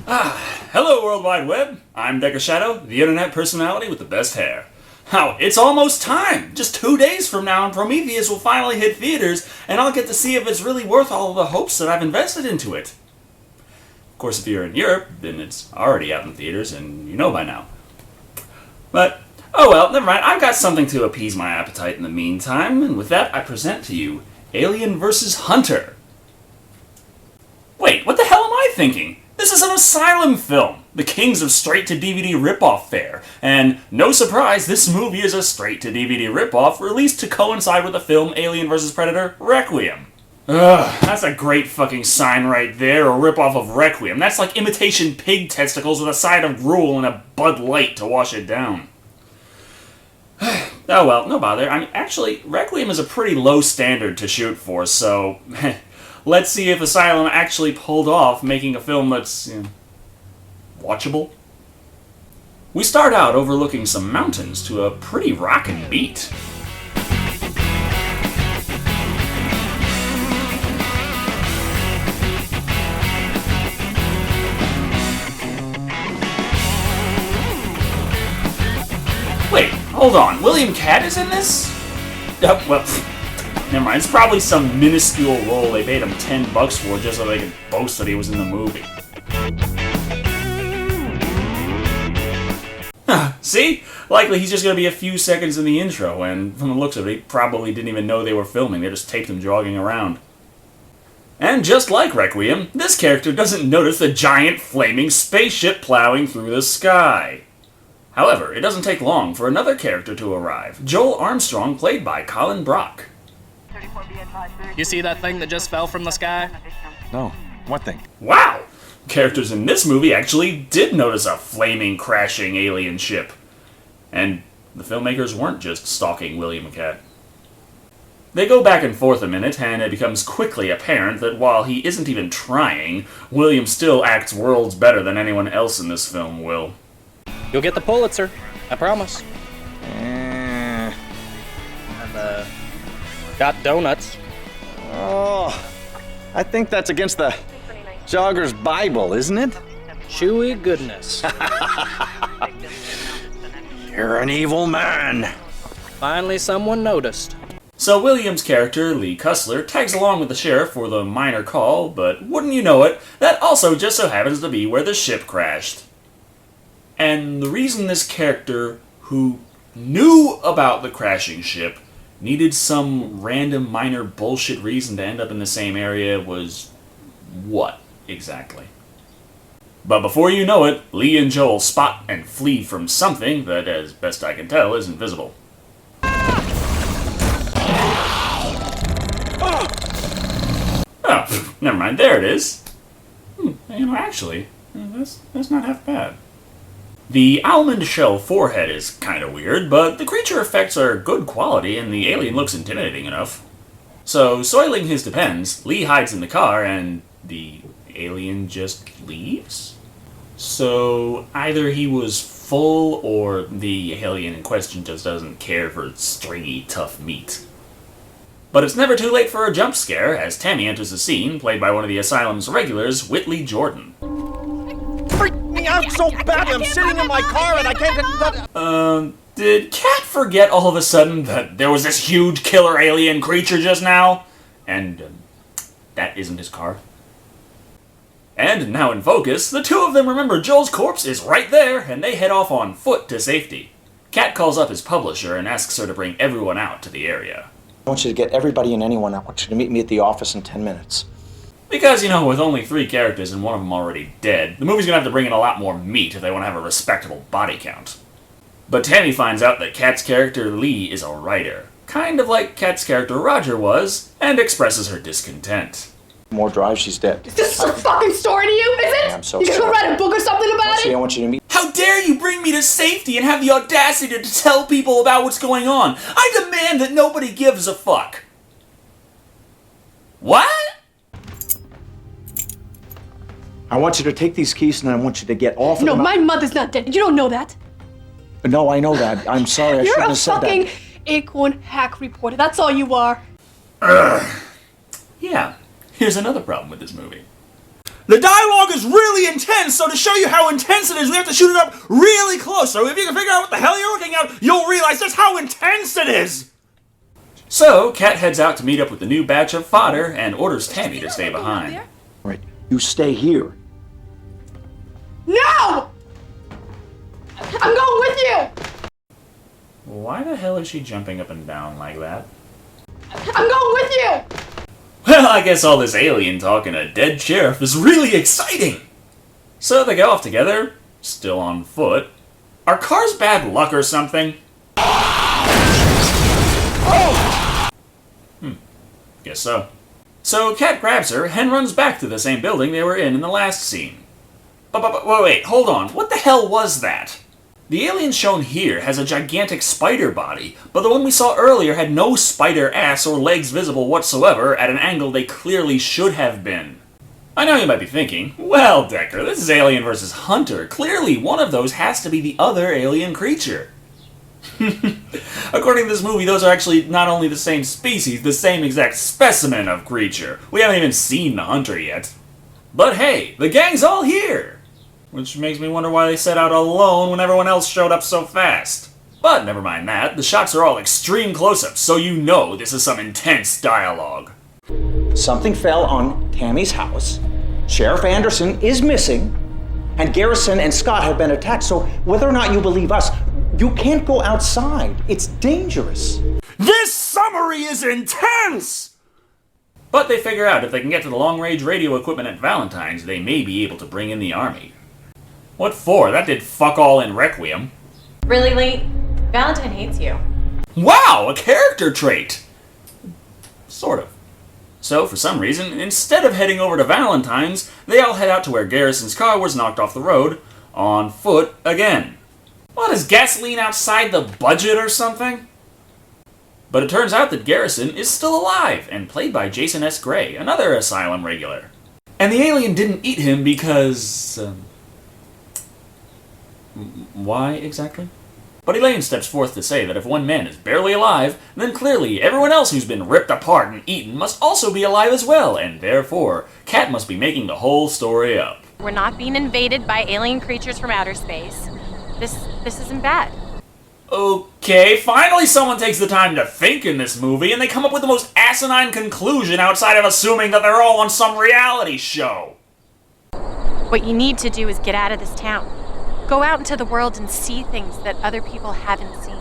Hello, World Wide Web. I'm Shado, the internet personality with the best hair. Now, it's almost time! Just 2 days from now, and Prometheus will finally hit theaters, and I'll get to see if it's really worth all of the hopes that I've invested into it. Of course, if you're in Europe, then it's already out in theaters, and you know by now. But, oh well, never mind. I've got something to appease my appetite in the meantime, and with that, I present to you Alien vs. Hunter. Wait, what the hell am I thinking? This is an Asylum film, the kings of straight-to-DVD rip-off fare, and no surprise, this movie is a straight-to-DVD rip-off released to coincide with the film Alien vs. Predator Requiem. Ugh, that's a great fucking sign right there, a rip-off of Requiem. That's like imitation pig testicles with a side of gruel and a Bud Light to wash it down. Oh well, no bother. I mean, actually, Requiem is a pretty low standard to shoot for, so let's see if Asylum actually pulled off making a film that's, watchable. We start out overlooking some mountains to a pretty rockin' beat. Wait, hold on. William Katt is in this? Well, never mind. It's probably some minuscule role they paid him $10 for just so they could boast that he was in the movie. See? Likely he's just going to be a few seconds in the intro, and from the looks of it, he probably didn't even know they were filming. They just taped him jogging around. And just like Requiem, this character doesn't notice the giant flaming spaceship plowing through the sky. However, it doesn't take long for another character to arrive, Joel Armstrong, played by Colin Brock. You see that thing that just fell from the sky? No. What thing? Wow! Characters in this movie actually did notice a flaming, crashing alien ship. And the filmmakers weren't just stalking William Katt. They go back and forth a minute, and it becomes quickly apparent that while he isn't even trying, William still acts worlds better than anyone else in this film will. You'll get the Pulitzer, I promise. Got donuts. Oh, I think that's against the Jogger's Bible, isn't it? Chewy goodness. You're an evil man. Finally someone noticed. So William's character, Lee Cussler, tags along with the sheriff for the minor call, but wouldn't you know it, that also just so happens to be where the ship crashed. And the reason this character, who knew about the crashing ship, needed some random minor bullshit reason to end up in the same area was what, exactly? But before you know it, Lee and Joel spot and flee from something that, as best I can tell, is invisible. Oh, never mind, there it is. Actually, that's not half bad. The almond shell forehead is kinda weird, but the creature effects are good quality and the alien looks intimidating enough. So, soiling his depends, Lee hides in the car and the alien just leaves? So, either he was full or the alien in question just doesn't care for stringy, tough meat. But it's never too late for a jump scare as Tammy enters the scene, played by one of the Asylum's regulars, Whitley Jordan. Out so badly. I'm sitting in my car and I can't. Did Katt forget all of a sudden that there was this huge killer alien creature just now? And, that isn't his car? And now in focus, the two of them remember Joel's corpse is right there, and they head off on foot to safety. Katt calls up his publisher and asks her to bring everyone out to the area. I want you to get everybody and anyone. I want you to meet me at the office in 10 minutes. Because, with only 3 characters and one of them already dead, the movie's gonna have to bring in a lot more meat if they want to have a respectable body count. But Tammy finds out that Katt's character Lee is a writer, kind of like Katt's character Roger was, and expresses her discontent. More drive, she's dead. Is this a fucking story to you, is it? I'm so you just sorry. gonna write a book or something about See, it? I want you to meet. How dare you bring me to safety and have the audacity to tell people about what's going on? I demand that nobody gives a fuck. What? I want you to take these keys and I want you to get off of No, them. my mother's not dead. You don't know that. No, I know that. I'm sorry. I You're shouldn't a have said fucking that. acorn hack reporter. That's all you are. Yeah, here's another problem with this movie. The dialogue is really intense, so to show you how intense it is, we have to shoot it up really close. So if you can figure out what the hell you're looking at, you'll realize just how intense it is. So, Katt heads out to meet up with the new batch of fodder and orders Tammy to stay behind. Right, you stay here. No! I'm going with you! Why the hell is she jumping up and down like that? I'm going with you! Well, I guess all this alien talk and a dead sheriff is really exciting! So they go off together, still on foot. Are cars bad luck or something? Guess so. So Katt grabs her and runs back to the same building they were in the last scene. But wait, hold on. What the hell was that? The alien shown here has a gigantic spider body, but the one we saw earlier had no spider ass or legs visible whatsoever at an angle they clearly should have been. I know you might be thinking, well, Decker, this is Alien vs. Hunter. Clearly, one of those has to be the other alien creature. According to this movie, those are actually not only the same species, the same exact specimen of creature. We haven't even seen the hunter yet. But hey, the gang's all here! Which makes me wonder why they set out alone when everyone else showed up so fast. But never mind that, the shots are all extreme close-ups, so you know this is some intense dialogue. Something fell on Tammy's house. Sheriff Anderson is missing. And Garrison and Scott have been attacked, so whether or not you believe us, you can't go outside. It's dangerous. This summary is intense! But they figure out if they can get to the long-range radio equipment at Valentine's, they may be able to bring in the army. What for? That did fuck all in Requiem. Really, Lee? Valentine hates you. Wow, a character trait! Sort of. So, for some reason, instead of heading over to Valentine's, they all head out to where Garrison's car was knocked off the road, on foot again. What, is gasoline outside the budget or something? But it turns out that Garrison is still alive, and played by Jason S. Gray, another Asylum regular. And the alien didn't eat him because... why exactly? But Elaine steps forth to say that if one man is barely alive, then clearly everyone else who's been ripped apart and eaten must also be alive as well, and therefore, Katt must be making the whole story up. We're not being invaded by alien creatures from outer space. This isn't bad. Okay, finally someone takes the time to think in this movie, and they come up with the most asinine conclusion outside of assuming that they're all on some reality show. What you need to do is get out of this town. Go out into the world and see things that other people haven't seen.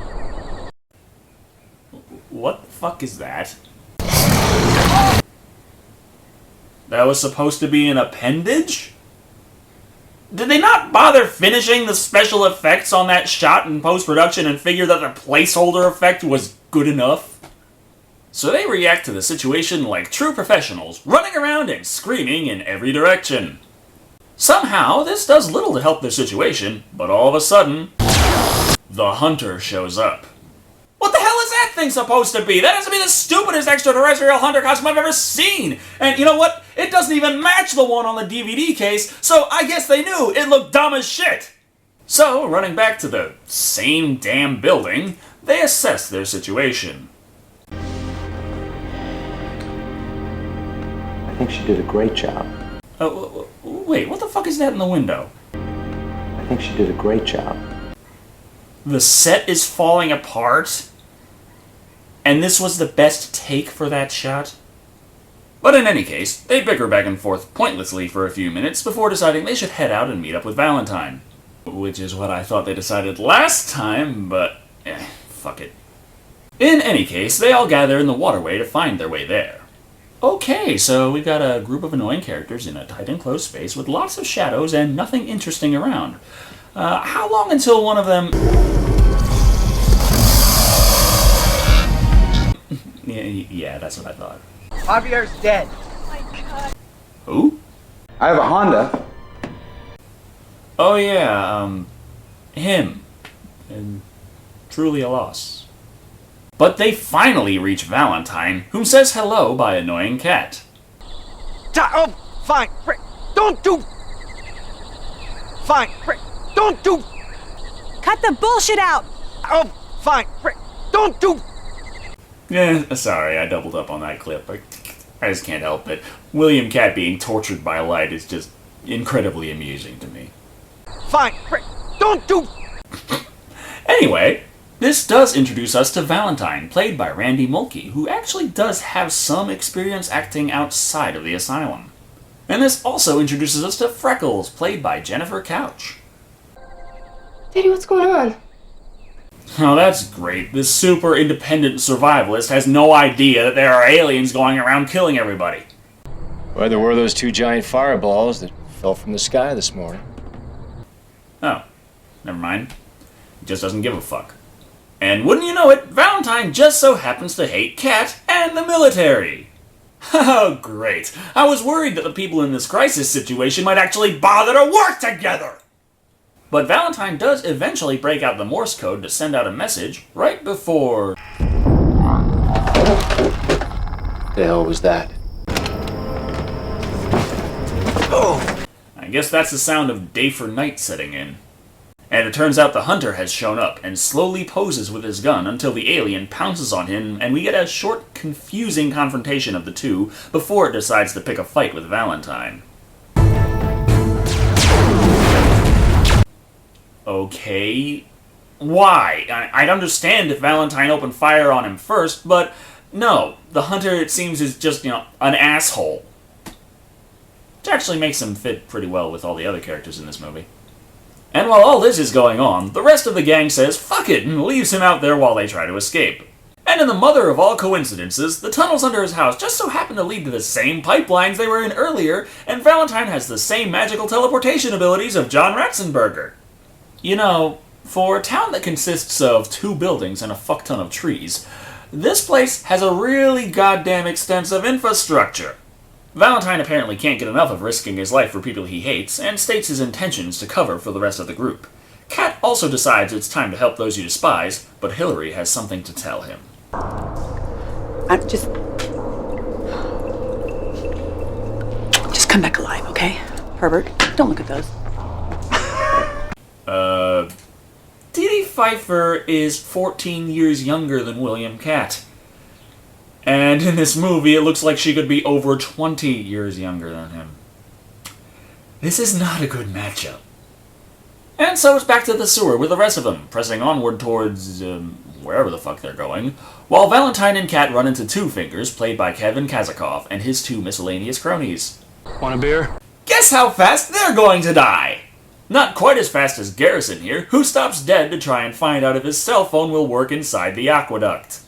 What the fuck is that? That was supposed to be an appendage? Did they not bother finishing the special effects on that shot in post-production and figure that the placeholder effect was good enough? So they react to the situation like true professionals, running around and screaming in every direction. Somehow, this does little to help their situation, but all of a sudden, the hunter shows up. What the hell is that thing supposed to be? That has to be the stupidest extraterrestrial hunter costume I've ever seen! And you know what? It doesn't even match the one on the DVD case, so I guess they knew it looked dumb as shit! So, running back to the same damn building, they assess their situation. I think she did a great job. Wait, what the fuck is that in the window? I think she did a great job. The set is falling apart? And this was the best take for that shot? But in any case, they bicker back and forth pointlessly for a few minutes before deciding they should head out and meet up with Valentine. Which is what I thought they decided last time, but fuck it. In any case, they all gather in the waterway to find their way there. Okay, so we've got a group of annoying characters in a tight enclosed space with lots of shadows and nothing interesting around. How long until one of them... yeah, that's what I thought. Javier's dead. Who? I have a Honda. Oh yeah, him. And truly a loss. But they finally reach Valentine, whom says hello by annoying Katt. Oh, fine. Don't do. Fine. Don't do. Cut the bullshit out! Oh, fine. Don't do. Yeah, sorry, I doubled up on that clip. I just can't help it. William Katt being tortured by light is just incredibly amusing to me. Fine. Rick, don't do... Anyway, this does introduce us to Valentine, played by Randy Mulkey, who actually does have some experience acting outside of the asylum. And this also introduces us to Freckles, played by Jennifer Couch. Daddy, what's going on? Oh, that's great. This super independent survivalist has no idea that there are aliens going around killing everybody. Well, there were those 2 giant fireballs that fell from the sky this morning. Oh, never mind. He just doesn't give a fuck. And wouldn't you know it, Valentine just so happens to hate Katt and the military. Oh, great. I was worried that the people in this crisis situation might actually bother to work together. But Valentine does eventually break out the Morse code to send out a message right before... The hell was that? Oh! I guess that's the sound of day for night setting in. And it turns out the hunter has shown up and slowly poses with his gun until the alien pounces on him and we get a short, confusing confrontation of the two before it decides to pick a fight with Valentine. Okay, why? I'd understand if Valentine opened fire on him first, but no, the hunter, it seems, is just, an asshole. Which actually makes him fit pretty well with all the other characters in this movie. And while all this is going on, the rest of the gang says fuck it and leaves him out there while they try to escape. And in the mother of all coincidences, the tunnels under his house just so happen to lead to the same pipelines they were in earlier, and Valentine has the same magical teleportation abilities of John Ratzenberger. You know, for a town that consists of 2 buildings and a fuck ton of trees, this place has a really goddamn extensive infrastructure. Valentine apparently can't get enough of risking his life for people he hates, and states his intentions to cover for the rest of the group. Katt also decides it's time to help those you despise, but Hillary has something to tell him. Just come back alive, okay? Herbert, don't look at those. Dee Dee Pfeiffer is 14 years younger than William Katt. And in this movie, it looks like she could be over 20 years younger than him. This is not a good matchup. And so it's back to the sewer with the rest of them, pressing onward towards, wherever the fuck they're going, while Valentine and Katt run into Two Fingers, played by Kevin Kazakov, and his 2 miscellaneous cronies. Want a beer? Guess how fast they're going to die! Not quite as fast as Garrison here, who stops dead to try and find out if his cell phone will work inside the aqueduct.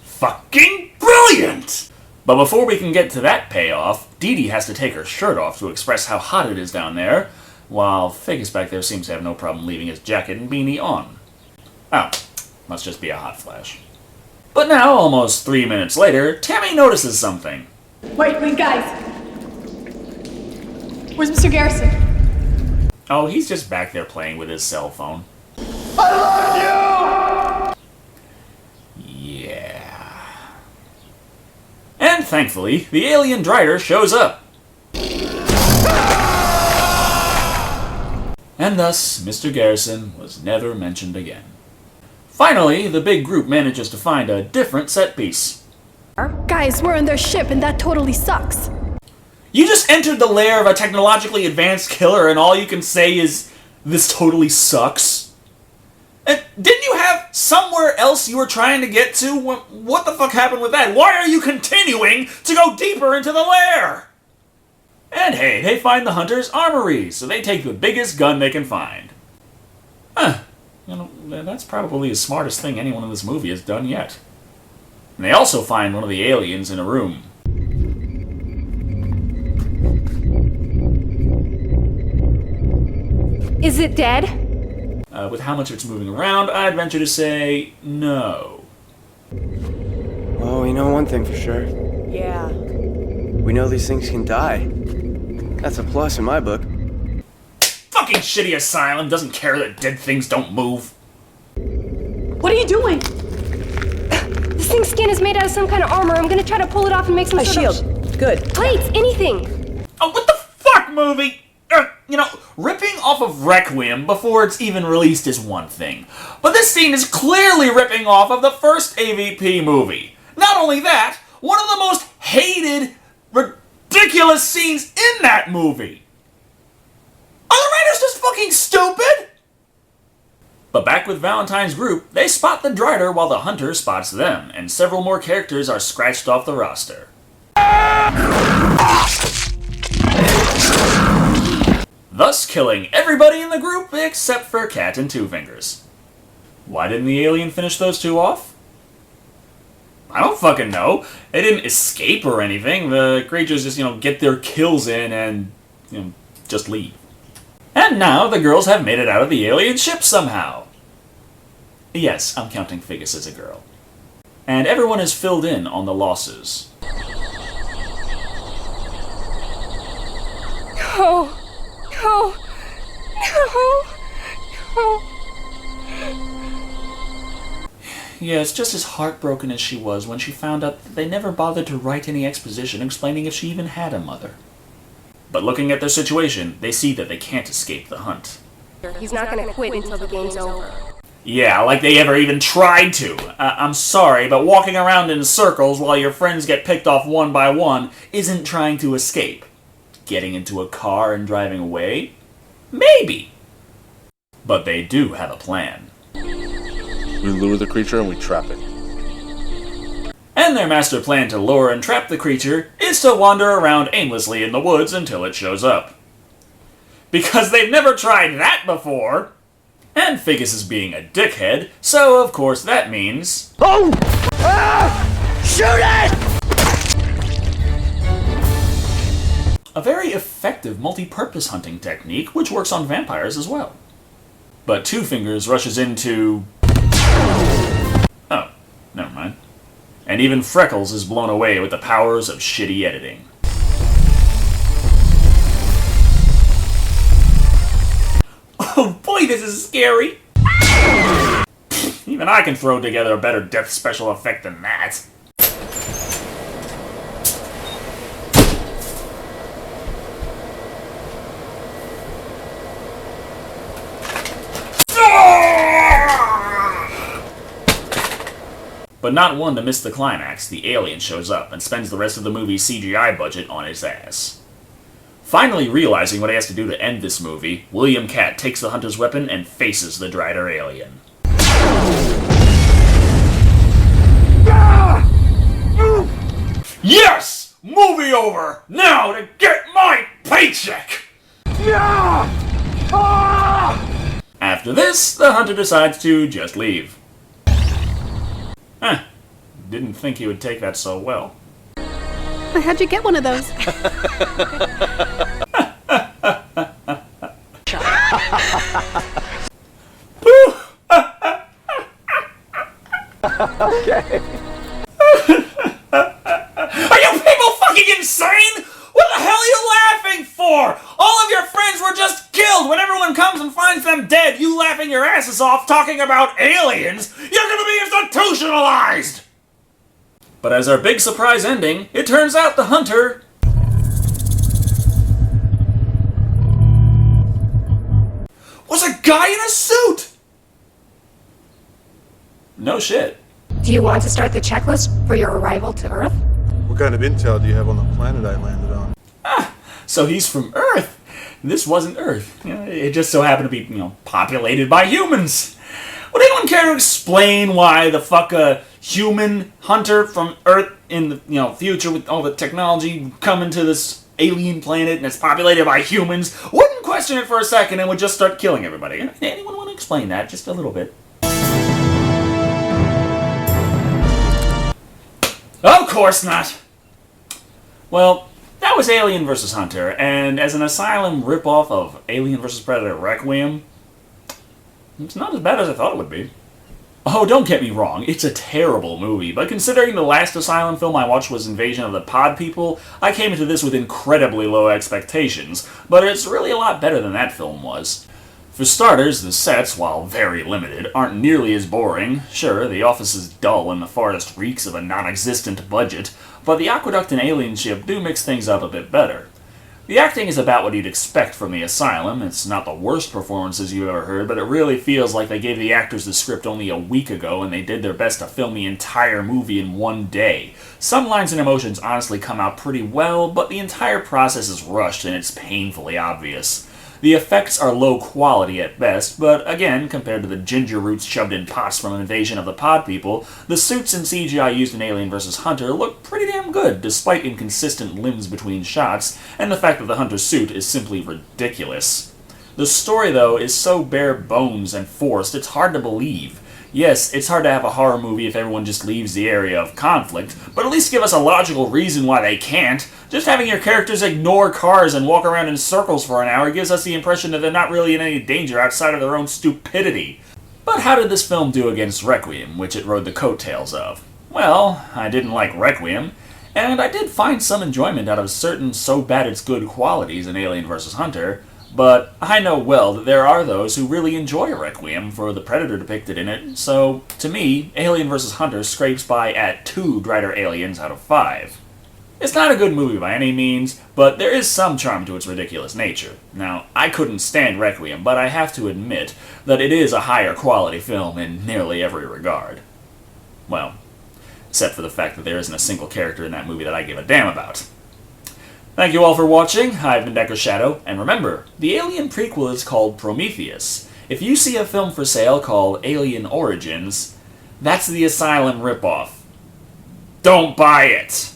Fucking brilliant! But before we can get to that payoff, Dee Dee has to take her shirt off to express how hot it is down there, while Figgis back there seems to have no problem leaving his jacket and beanie on. Oh, must just be a hot flash. But now, almost 3 minutes later, Tammy notices something. Wait, guys. Where's Mr. Garrison? Oh, he's just back there playing with his cell phone. I love you! Yeah. And thankfully, the alien Drider shows up. And thus, Mr. Garrison was never mentioned again. Finally, the big group manages to find a different set piece. Guys, we're on their ship and that totally sucks. You just entered the lair of a technologically advanced killer and all you can say is, this totally sucks? And didn't you have somewhere else you were trying to get to? What the fuck happened with that? Why are you continuing to go deeper into the lair? And hey, they find the hunter's armory, so they take the biggest gun they can find. Huh. You know, that's probably the smartest thing anyone in this movie has done yet. And they also find one of the aliens in a room. Is it dead? With how much it's moving around, I'd venture to say no. Oh, we know one thing for sure. Yeah. We know these things can die. That's a plus in my book. Fucking shitty Asylum doesn't care that dead things don't move. What are you doing? This thing's skin is made out of some kind of armor. I'm gonna try to pull it off and make some A sort shield. of... Good. Plates, anything. Oh, what the fuck, movie? Ripping off of Requiem before it's even released is one thing. But this scene is clearly ripping off of the first AVP movie. Not only that, one of the most hated, ridiculous scenes in that movie. stupid? But back with Valentine's group, they spot the Drider while the Hunter spots them, and several more characters are scratched off the roster. Thus killing everybody in the group except for Katt and Two Fingers. Why didn't the alien finish those two off? I don't fucking know. They didn't escape or anything. The creatures just, get their kills in and, just leave. And now the girls have made it out of the alien ship somehow. Yes, I'm counting Figgis as a girl. And everyone is filled in on the losses. No. No. No. No. Yeah, it's just as heartbroken as she was when she found out that they never bothered to write any exposition explaining if she even had a mother. But looking at their situation, they see that they can't escape the hunt. He's not gonna quit until the game's over. Yeah, like they ever even tried to. I'm sorry, but walking around in circles while your friends get picked off one by one isn't trying to escape. Getting into a car and driving away? Maybe. But they do have a plan. We lure the creature and we trap it. And their master plan to lure and trap the creature is to wander around aimlessly in the woods until it shows up. Because they've never tried that before! And Figgis is being a dickhead, so of course that means... Oh! Ah! Shoot it! A very effective multi-purpose hunting technique, which works on vampires as well. But Two Fingers rushes into... Oh, never mind. And even Freckles is blown away with the powers of shitty editing. Oh boy, this is scary! Even I can throw together a better death special effect than that. But not one to miss the climax, the alien shows up and spends the rest of the movie's CGI budget on his ass. Finally realizing what he has to do to end this movie, William Katt takes the Hunter's weapon and faces the Drider alien. Yes! Movie over! Now to get my paycheck! After this, the Hunter decides to just leave. Didn't think he would take that so well. How'd you get one of those? Okay. Are you people fucking insane? What the hell are you laughing for? All of your friends were just killed. When everyone comes and finds them dead, you laughing your asses off talking about aliens. You're gonna be institutionalized! But as our big surprise ending, it turns out the Hunter... was a guy in a suit! No shit. Do you want to start the checklist for your arrival to Earth? What kind of intel do you have on the planet I landed on? So he's from Earth. This wasn't Earth. It just so happened to be, populated by humans. Would anyone care to explain why the fuck a human hunter from Earth in the future with all the technology coming to this alien planet and it's populated by humans wouldn't question it for a second and would just start killing everybody? Anyone want to explain that just a little bit? Of course not. Well, that was Alien vs. Hunter, and as an Asylum ripoff of Alien vs. Predator Requiem, it's not as bad as I thought it would be. Oh, don't get me wrong, it's a terrible movie, but considering the last Asylum film I watched was Invasion of the Pod People, I came into this with incredibly low expectations, but it's really a lot better than that film was. For starters, the sets, while very limited, aren't nearly as boring. Sure, the office is dull and the forest reeks of a non-existent budget, but the aqueduct and alien ship do mix things up a bit better. The acting is about what you'd expect from the Asylum. It's not the worst performances you've ever heard, but it really feels like they gave the actors the script only a week ago and they did their best to film the entire movie in one day. Some lines and emotions honestly come out pretty well, but the entire process is rushed and it's painfully obvious. The effects are low quality at best, but again, compared to the ginger roots shoved in pots from Invasion of the Pod People, the suits and CGI used in Alien vs. Hunter look pretty damn good, despite inconsistent limbs between shots, and the fact that the Hunter suit is simply ridiculous. The story, though, is so bare bones and forced, it's hard to believe. Yes, it's hard to have a horror movie if everyone just leaves the area of conflict, but at least give us a logical reason why they can't. Just having your characters ignore cars and walk around in circles for an hour gives us the impression that they're not really in any danger outside of their own stupidity. But how did this film do against Requiem, which it rode the coattails of? Well, I didn't like Requiem, and I did find some enjoyment out of certain so-bad-it's-good qualities in Alien vs. Hunter, but I know well that there are those who really enjoy Requiem for the predator depicted in it, so to me, Alien vs. Hunter scrapes by at 2 Drider aliens out of 5. It's not a good movie by any means, but there is some charm to its ridiculous nature. Now, I couldn't stand Requiem, but I have to admit that it is a higher quality film in nearly every regard. Well, except for the fact that there isn't a single character in that movie that I give a damn about. Thank you all for watching. I've been Decker Shado, and remember, the Alien prequel is called Prometheus. If you see a film for sale called Alien Origins, that's the Asylum ripoff. Don't buy it!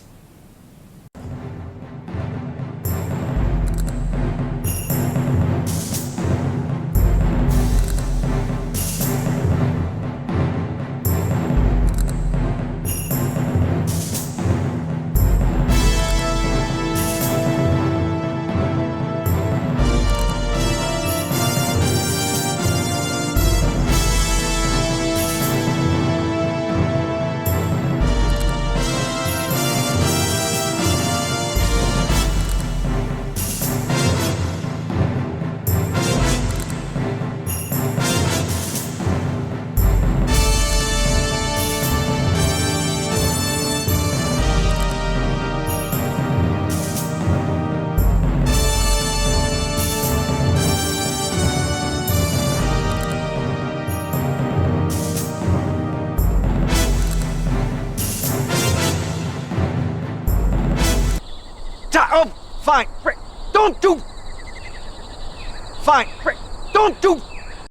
Oh, fine. Don't do... Fine. Don't do...